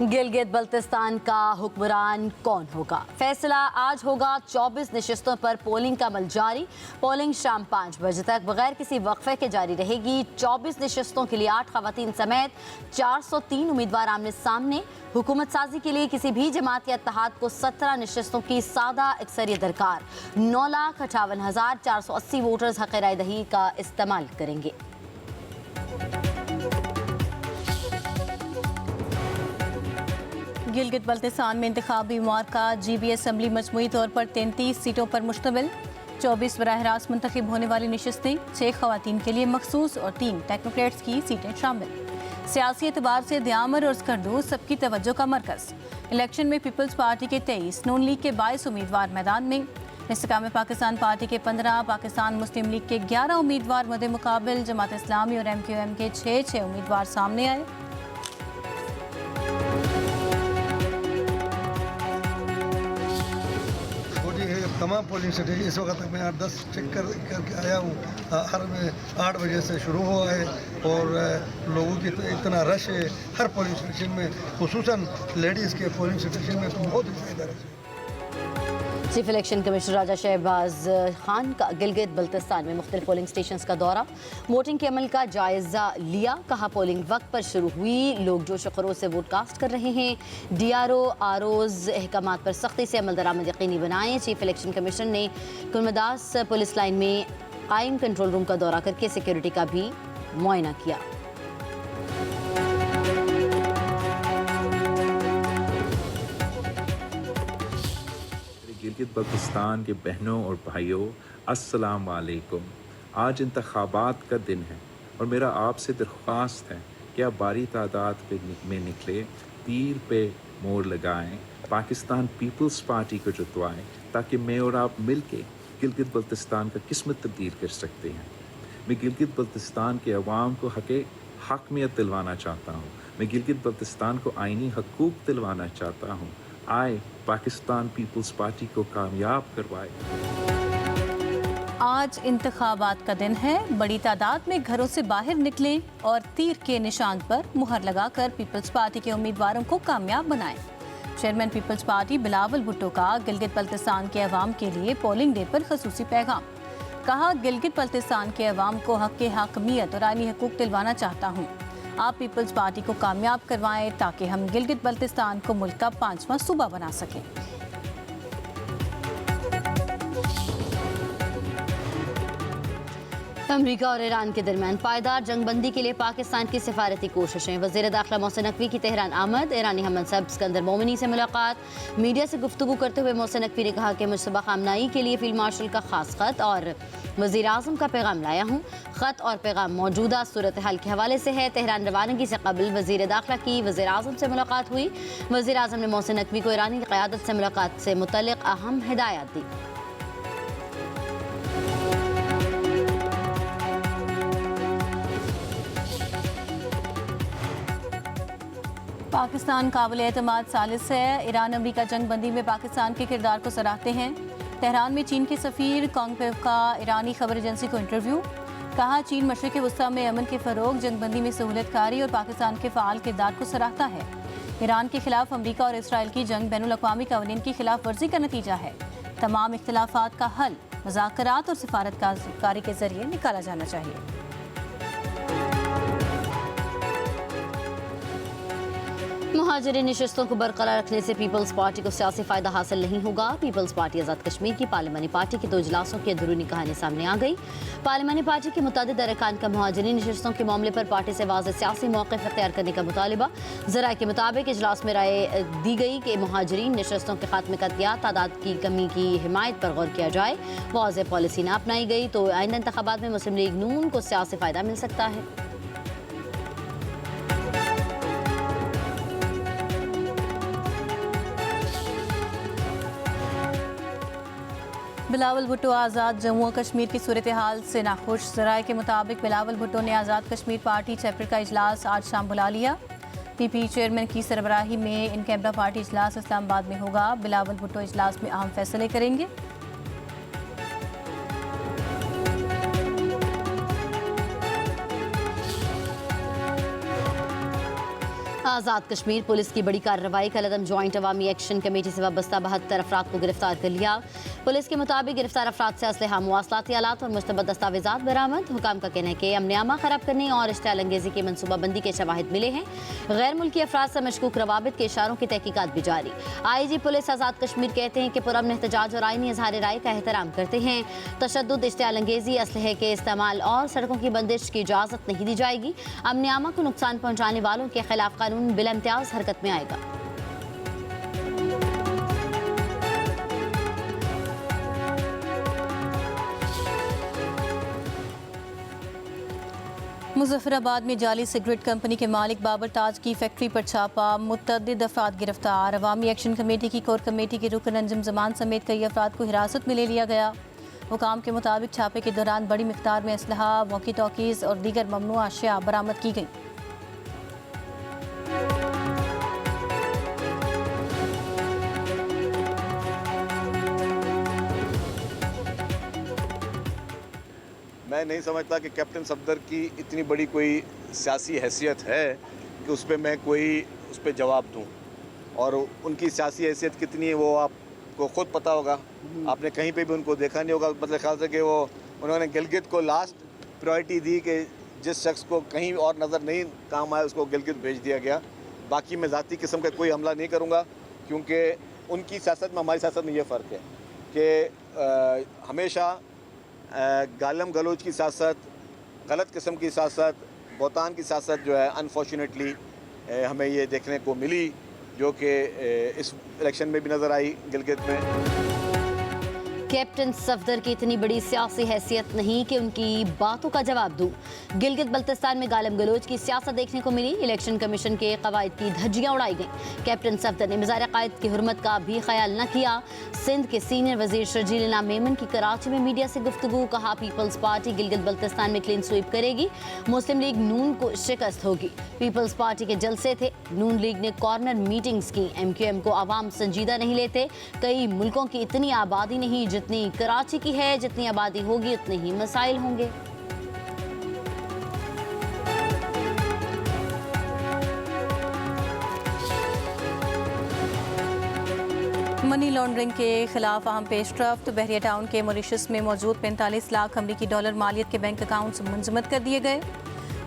गिलगित बल्तिस्तान का हुक्मरान कौन होगा? फैसला आज होगा। 24 नशिस्तों पर पोलिंग का अमल जारी। पोलिंग शाम 5 बजे तक बगैर किसी वक्फे के जारी रहेगी। 24 नशिस्तों के लिए 8 खवातीन समेत 403 उम्मीदवार आमने सामने। हुकूमत साजी के लिए किसी भी जमात या इत्तेहाद को 17 नशिस्तों की सादा अक्सरियत दरकार। 9,58,480 वोटर्स हक़ राय दही का इस्तेमाल करेंगे। गिलगित बल्तिस्तान में इंतखाबी मुआरका GB असम्बली मजमूई तौर पर 33 सीटों पर मुश्तमिल। 24 बराह रास्त मुंतखब होने वाली नशिस्तें, 6 खवातीन के लिए मखसूस और 3 टेक्नोक्रेट्स की सीटें शामिल। सियासी एतबार से दयामर और स्कर्दू सबकी तवज्जो का मरकज़। इलेक्शन में पीपल्स पार्टी के 23, नून लीग के 22 उम्मीदवार मैदान में। इस्तेकाम पाकिस्तान पार्टी के 15, पाकिस्तान मुस्लिम लीग के 11 उम्मीदवार मद्दे मुकाबिल। जमात इस्लामी और MQM के 6 उम्मीदवार सामने आए। तमाम पोलिंग स्टेशन इस वक्त तक मैं 8-10 चेक करके आया हूँ। हर में 8 बजे से शुरू हुआ है और लोगों की इतना रश है हर पोलिंग स्टेशन में, खुसूसन लेडीज़ के पोलिंग स्टेशन में तो बहुत ही ज़्यादा रश है। चीफ इलेक्शन कमिश्नर राजा शहबाज खान का गिलगित बल्तिस्तान में मुख्तलिफ पोलिंग स्टेशन का दौरा, वोटिंग के अमल का जायजा लिया। कहा पोलिंग वक्त पर शुरू हुई, लोग जोश व खरोश से वोट कास्ट कर रहे हैं। DRO ROs अहकामात पर सख्ती से अमल दरामद यकीनी बनाएं। चीफ इलेक्शन कमिश्नर ने कुलमदास पुलिस लाइन में कायम कंट्रोल रूम का दौरा करके सिक्योरिटी का भी मुआयना किया। गिलगित बल्तिस्तान के बहनों और भाइयों, अस्सलाम वालेकुम। आज इंतखाबात का दिन है और मेरा आपसे दरख्वास्त है कि आप भारी तादाद में निकले, तीर पे मोड़ लगाएं, पाकिस्तान पीपल्स पार्टी को जितवाएं, ताकि मैं और आप मिल के गिलगित बल्तिस्तान का किस्मत तब्दील कर सकते हैं। मैं गिलगित बल्तिस्तान के अवाम को हकमियत दिलवाना चाहता हूँ। मैं गिलगित बल्तिस्तान को आइनी हकूक़ दिलवाना चाहता हूँ। आए पाकिस्तान पीपल्स पार्टी को कामयाब करवाए। आज इंतखाबात का दिन है। बड़ी तादाद में घरों से बाहर निकलें और तीर के निशान पर मुहर लगाकर पीपल्स पार्टी के उम्मीदवारों को कामयाब बनाएं। Chairman Peoples Party Bilawal Bhutto का गिलगित बल्तिस्तान के अवाम के लिए पोलिंग डे पर खसूसी पैगाम। कहा, गिलगित बल्तिस्तान के अवाम को हक के हाकमियत और आईनी हकूक़ दिलवाना चाहता हूँ। आप पीपल्स पार्टी को कामयाब करवाएं ताकि हम गिलगित बल्तिस्तान को मुल्क का 5वां सूबा बना सकें। अमेरिका और ईरान के दरमियान पायदार जंगबंदी के लिए पाकिस्तान की सिफारती कोशिशें। वज़ीर दाखिला मोहसिन नकवी की तेहरान आमद। ईरानी हम मनसब सिकंदर मोमिनी से मुलाकात। मीडिया से गुफ्तगू करते हुए मोहसिन नकवी ने कहा कि मुशतबा खामनाई के लिए फील्ड मार्शल का खास खत और वज़ीर आज़म का पैगाम लाया हूँ। ख़त और पैगाम मौजूदा सूरत हाल के हवाले से है। तेहरान रवानगी से कबल वज़ीर दाखिला की वज़ीर आज़म से मुलाकात हुई। वज़ीर आज़म ने मोहसिन नकवी को ईरानी क़यादत से मुलाकात से मुतल्लिक़ अहम हिदायत दी। पाकिस्तान काबिल एतमाद सालिस है। ईरान अमरीका जंगबंदी में पाकिस्तान के किरदार को सराहते हैं। तेहरान में चीन के सफ़ीर कॉन्गपेव का ईरानी खबर एजेंसी को इंटरव्यू। कहा, चीन मशरिक़ वस्ता में अमन के फ़रोग, जंगबंदी में सहूलतकारी और पाकिस्तान के फ़ाल किरदार को सराहता है। ईरान के खिलाफ अमरीका और इसराइल की जंग बैनुल-अक़वामी क़वानीन की खिलाफ वर्जी का नतीजा है। तमाम इख्तिलाफ़ात का हल मुज़ाकरात और सिफारतकारी के ज़रिए निकाला जाना चाहिए। मुहाजिरी नशिस्तों को बरकरार रखने से पीपल्स पार्टी को सियासी फ़ायदा हासिल नहीं होगा। पीपल्स पार्टी आज़ाद कश्मीर की पार्लिमानी पार्टी के 2 इजलासों की अंदरूनी कहानी सामने आ गई। पार्लिमानी पार्टी के मुतअद्दिद अरकान का मुहाजिरी नशिस्तों के मामले पर पार्टी से वाज़ेह सियासी मौक़िफ़ इख्तियार करने का मुतालिबा। ज़राए के मुताबिक इजलास में राय दी गई कि मुहाजिरीन नशिस्तों के खात्मे का एहतियात, तादाद की कमी की हिमायत पर गौर किया जाए। वाज़ेह पॉलिसी न अपनाई गई तो आइंदा इंतख़ाबात में मुस्लिम लीग नून को सियासी फ़ायदा मिल सकता है। बिलावल भुट्टो आज़ाद जम्मू और कश्मीर की सूरत हाल से नाखुश। ज़राए के मुताबिक बिलावल भुट्टो ने आज़ाद कश्मीर पार्टी चैप्टर का इजलास आज शाम बुला लिया। PP चेयरमैन की सरबराही में इन कैमरा पार्टी इजलास इस्लामाबाद में होगा। बिलावल भुट्टो इजलास में अहम फैसले करेंगे। आज़ाद कश्मीर पुलिस की बड़ी कार्रवाई। कलअदम जॉइंट अवामी एक्शन कमेटी से वाबस्ता 72 अफराद को गिरफ्तार कर लिया। पुलिस के मुताबिक गिरफ्तार अफराद से असलहा, मुवासलाती आलात और मुस्तबद दस्तावेजात बरामद। हुकाम का कहना है कि अमन-ए-आमा खराब करने और इश्तियाल अंगेजी की मनसूबाबंदी के शवाहिद मिले हैं। गैर मुल्की अफराद से मशकूक रवाबित के इशारों की तहकीकात भी जारी। IG पुलिस आज़ाद कश्मीर कहते हैं कि पुरअमन एहतजाज और आईनी इजहार राय का एहतराम करते हैं। तशद्दुद, इश्तियाल अंगेजी, असलहे के इस्तेमाल और सड़कों की बंदिश की इजाज़त नहीं दी जाएगी। अमन-ए-आमा को नुकसान पहुँचाने वालों के खिलाफ कानून बिला इम्तियाज हरकत में आएगा। मुजफ्फराबाद में जाली सिगरेट कंपनी के मालिक बाबर ताज की फैक्ट्री पर छापा, मुतअद्दिद अफराद गिरफ्तार। अवामी एक्शन कमेटी की कोर कमेटी के रुकन अंजुम जमान समेत कई अफराद को हिरासत में ले लिया गया। हुकाम के मुताबिक छापे के दौरान बड़ी मिकदार में असलहा, वॉकी टॉकीज़ और दीगर ममनूआ अशिया बरामद की गई। मैं नहीं समझता कि कैप्टन सफदर की इतनी बड़ी कोई सियासी हैसियत है कि उस पर मैं उस पर जवाब दूं, और उनकी सियासी हैसियत कितनी है वो आपको ख़ुद पता होगा। आपने कहीं पे भी उनको देखा नहीं होगा। मतलब ख्याल से कि उन्होंने गिलगित को लास्ट प्रायोरिटी दी कि जिस शख्स को कहीं और नज़र नहीं काम आया उसको गिलगित भेज दिया गया। बाकी मैं ज़ाती किस्म का कोई हमला नहीं करूँगा, क्योंकि उनकी सियासत में हमारी सियासत में ये फ़र्क है कि हमेशा गालम गलोच की सियासत, गलत किस्म की सियासत, बहतान की सियासत जो है अनफॉर्चुनेटली हमें ये देखने को मिली, जो कि इस इलेक्शन में भी नज़र आई गिलगित में। कैप्टन सफदर की इतनी बड़ी सियासी हैसियत नहीं कि उनकी बातों का जवाब दूं। गिलगित बल्तिस्तान में गालम गलोच की सियासत देखने को मिली। इलेक्शन कमीशन के कवायद की धज्जियां उड़ाई गईं। कैप्टन सफदर ने मिज़ार कायद की हुर्मत का भी ख्याल न किया। सिंध के सीनियर वजीर शर्जील इनाम मेमन की कराची में मीडिया से गुफ्तगू, कहा पीपल्स पार्टी गिलगित बल्तिस्तान में क्लीन स्वीप करेगी। मुस्लिम लीग नून को शिकस्त होगी। पीपल्स पार्टी के जलसे थे, नून लीग ने कॉर्नर मीटिंग्स की। MQM को आवाम संजीदा नहीं लेते। कई मुल्कों की इतनी आबादी नहीं जितनी कराची की है, जितनी आबादी होगी उतने ही मसाइल होंगे। मनी लॉन्ड्रिंग के खिलाफ अहम पेशरफ्त। बहरिया टाउन के मॉरिशस में मौजूद 45 लाख अमरीकी डॉलर मालियत के बैंक अकाउंट्स मुंजमद कर दिए गए।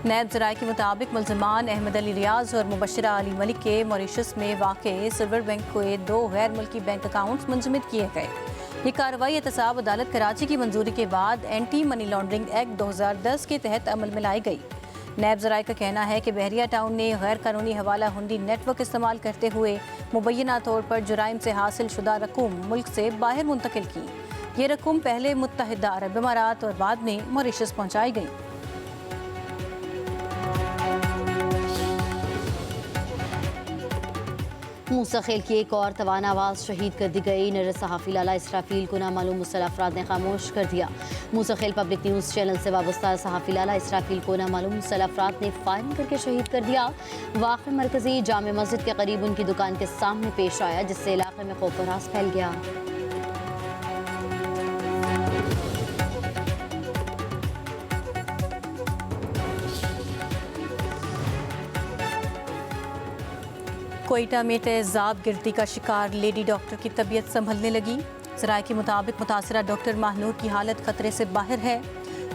नैब ज़राए के मुताबिक मुल्ज़िमान अहमद अली रियाज और मुबशरा अली मलिक के मॉरिशस में वाक़े सिल्वर बैंक के 2 गैर मुल्की बैंक अकाउंट्स मुंजमद किए गए। ये कार्रवाई एहतसाब अदालत कराची की मंजूरी के बाद एंटी मनी लॉन्ड्रिंग एक्ट 2010 के तहत अमल में लाई गई। नैब ज़राए का कहना है कि बहरिया टाउन ने गैर कानूनी हवाला हुंडी नेटवर्क इस्तेमाल करते हुए मुबैना तौर पर जुराइम से हासिल शुदा रकूम मुल्क से बाहर मुंतकिल की। ये रकूम पहले मुत्तहिदा अरब इमारात और बाद में मॉरिशस पहुँचाई गई। मूसा खेल की एक और तवाना आवाज़ शहीद कर दी गई। नर सहाफ़ी लाला इसराफील को नामालूम मुसल्लह अफराद ने खामोश कर दिया। मूसा खेल पब्लिक न्यूज़ चैनल से वाबस्ता सहाफ़ी लाला इसराफील को नामालूम मुसल्लह अफराद ने फायरिंग करके शहीद कर दिया। वाक़ई मरकज़ी जामे मस्जिद के करीब उनकी दुकान के सामने पेश आया, जिससे इलाके में खौफ व हरास फैल गया। कोयटा में तेज़ाब गिरती का शिकार लेडी डॉक्टर की तबीयत संभलने लगी। ज़राए के मुताबिक मुतासरा डॉक्टर महानूर की हालत खतरे से बाहर है।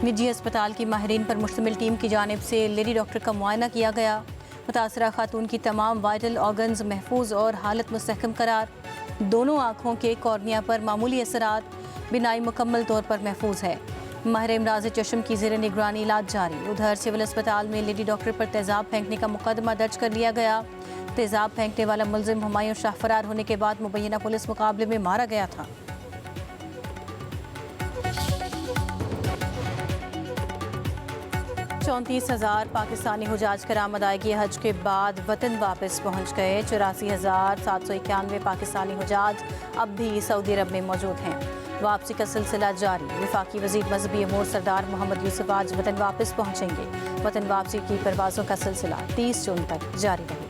निजी अस्पताल की माहिरीन पर मुश्तमिल टीम की जानिब से लेडी डॉक्टर का मुआयना किया गया। मुतासरा खातून की तमाम वाइटल ऑर्गन्स महफूज और हालत मुस्तहकम करार। दोनों आँखों के कॉर्निया पर मामूली असरात, बिनाई मुकम्मल तौर पर महफूज है। माहिर इमराज चश्म की ज़ेर निगरानी इलाज जारी। उधर सिविल अस्पताल में लेडी डॉक्टर पर तेज़ाब फेंकने का मुकदमा दर्ज कर लिया गया। तेज़ाब फेंकने वाला मुलजिम हुमायूं शाह फरार होने के बाद मुबैना पुलिस मुकाबले में मारा गया था। $34,000 पाकिस्तानी हुजाज करामद आएगी हज के बाद वतन वापस पहुंच गए। 84,791 पाकिस्तानी हुजाज अब भी सऊदी अरब में मौजूद हैं। वापसी का सिलसिला जारी। वफाकी वज़ीर मजहबी अमूर सरदार मोहम्मद यूसुफ आज वतन वापस पहुंचेंगे। वतन वापसी की परवाज़ों का सिलसिला 30 जून तक जारी रहेगा।